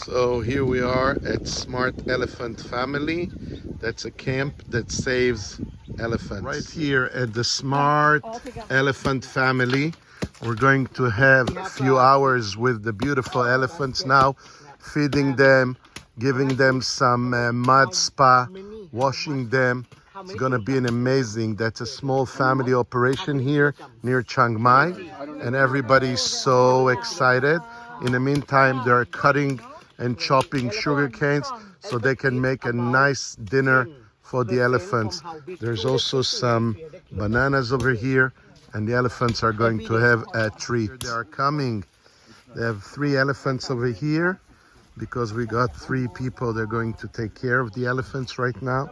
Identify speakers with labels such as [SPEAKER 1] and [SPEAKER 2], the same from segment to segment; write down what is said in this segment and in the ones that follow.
[SPEAKER 1] So here we are at Smart Elephant Family. That's a camp that saves elephants. Right here at the Smart Elephant Family, we're going to have a few hours with the beautiful elephants now, feeding them, giving them some mud spa, washing them. It's gonna be an amazing, that's a small family operation here near Chiang Mai, and everybody's so excited. In the meantime, they're cutting and chopping sugar canes so they can make a nice dinner for the elephants. There's also some bananas over here, and the elephants are going to have a treat. They are coming. They have 3 elephants over here because we got 3 people. They're going to take care of the elephants right now.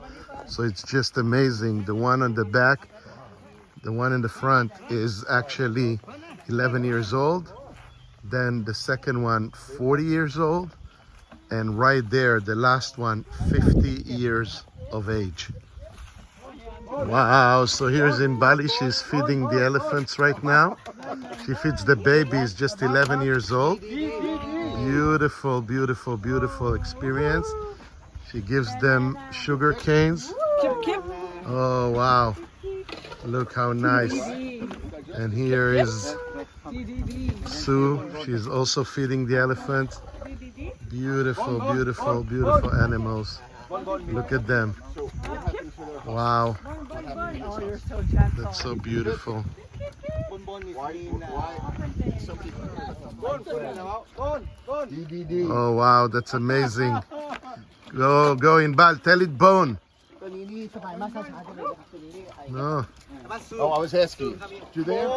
[SPEAKER 1] So it's just amazing. The one on the back, the one in the front is actually 11 years old. Then the second one, 40 years old. And right there, the last one, 50 years of age. Wow, so here's Inbal. She's feeding the elephants right now. She feeds the babies, just 11 years old. Beautiful, beautiful, beautiful experience. She gives them sugar canes. Oh, wow. Look how nice. And here is Sue. She's also feeding the elephants. Beautiful, beautiful, beautiful animals. Look at them. Wow. That's so beautiful. Oh, wow, that's amazing. Go Inbal, tell it bone. No.
[SPEAKER 2] Oh, I was asking. You there?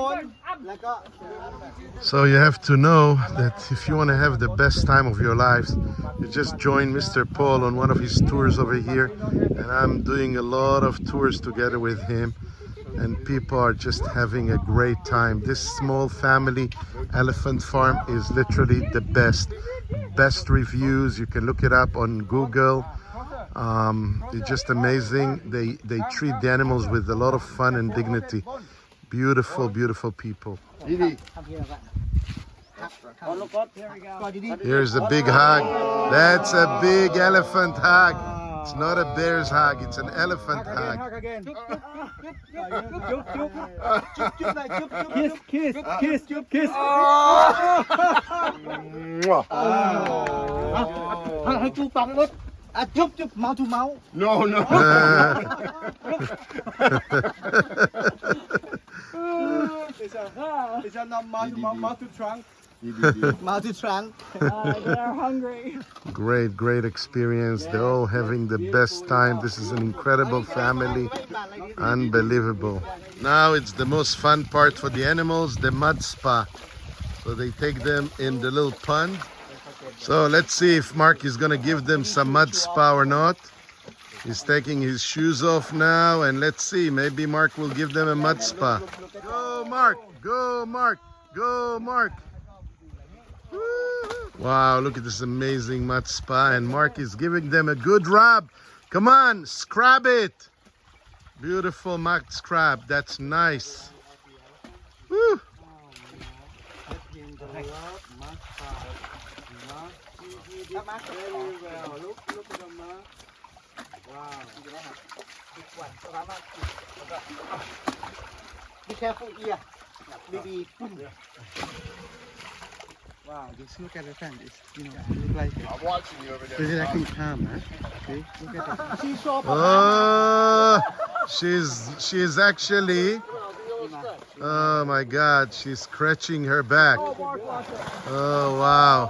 [SPEAKER 1] So you have to know that if you want to have the best time of your lives, you just join Mr. Paul on one of his tours over here. And I'm doing a lot of tours together with him. And people are just having a great time. This small family elephant farm is literally the best. Best reviews. You can look it up on Google. It's just amazing. They treat the animals with a lot of fun and dignity. Beautiful, beautiful people. Here's a big hug. That's a big elephant hug. It's not a bear's hug, it's an elephant hug.
[SPEAKER 3] Kiss, kiss, kiss, kiss. Mouth to mouth.
[SPEAKER 2] No, no.
[SPEAKER 3] It's not mouth to mouth, mouth to trunk. Mouth to trunk.
[SPEAKER 4] They're hungry.
[SPEAKER 1] Great, great experience. They're all having the best time. This is an incredible family. Unbelievable. Now it's the most fun part for the animals, the mud spa. So they take them in the little pond. So let's see if Mark is going to give them some mud spa or not. He's taking his shoes off now, and let's see, maybe Mark will give them a mud spa. Go Mark, go Mark, go Mark. Wow, look at this amazing mud spa, and Mark is giving them a good rub. Come on, scrub it. Beautiful mud scrub, that's nice. Woo.
[SPEAKER 3] Be careful here. Maybe. Wow, just look at the fan. It's, look like it.
[SPEAKER 2] I'm watching you over there.
[SPEAKER 3] It's acting calm, huh? Okay, look at that.
[SPEAKER 1] Oh, she's actually, oh my God, she's scratching her back. Oh, wow.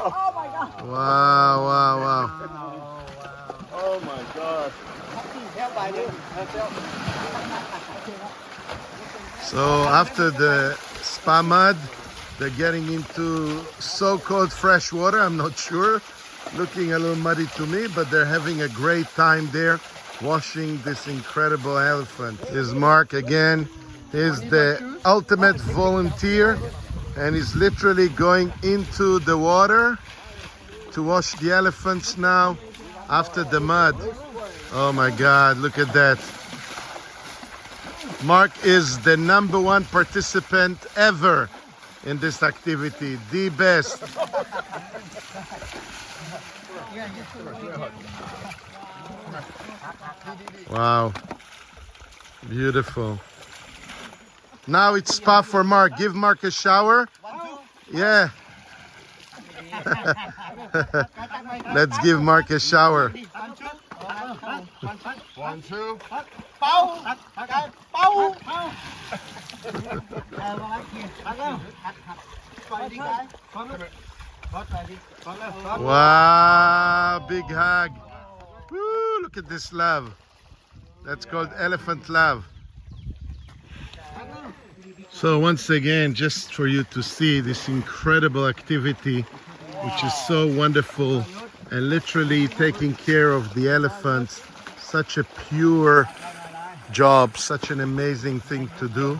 [SPEAKER 4] Oh my God.
[SPEAKER 1] Wow, wow, wow.
[SPEAKER 2] Oh my God.
[SPEAKER 1] So after the spa mud, they're getting into so-called fresh water. I'm not sure. Looking a little muddy to me, but they're having a great time there washing this incredible elephant. Here's Mark again. He's the ultimate volunteer, and he's literally going into the water to wash the elephants now after the mud. Oh my God, look at that. Mark is the #1 participant ever in this activity. The best. Wow. Beautiful. Now it's spa for Mark. Give Mark a shower. Yeah. Let's give Mark a shower.
[SPEAKER 2] 1, 2.
[SPEAKER 1] Wow, big hug. Woo, look at this love. That's called elephant love. So once again, just for you to see this incredible activity, which is so wonderful, and literally taking care of the elephants, such a pure job, such an amazing thing to do.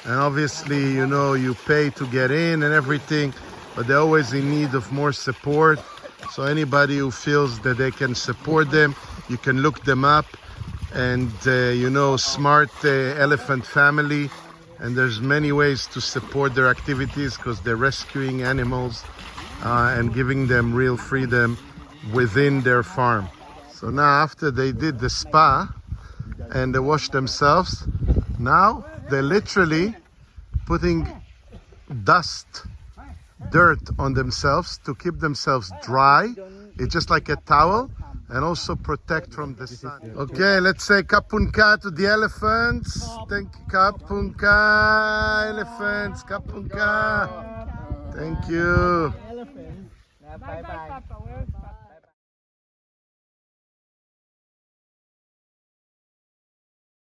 [SPEAKER 1] And obviously, you know, you pay to get in and everything, but they're always in need of more support. So anybody who feels that they can support them, you can look them up. And you know, Smart Elephant Family, and there's many ways to support their activities because they're rescuing animals and giving them real freedom within their farm. So now after they did the spa and they washed themselves, now they're literally putting dirt on themselves to keep themselves dry. It's just like a towel, and also protect from the sun. Okay, let's say kapunka to the elephants. Thank you, kapunka, elephants, kapunka. Thank you.
[SPEAKER 4] Bye bye, Papa.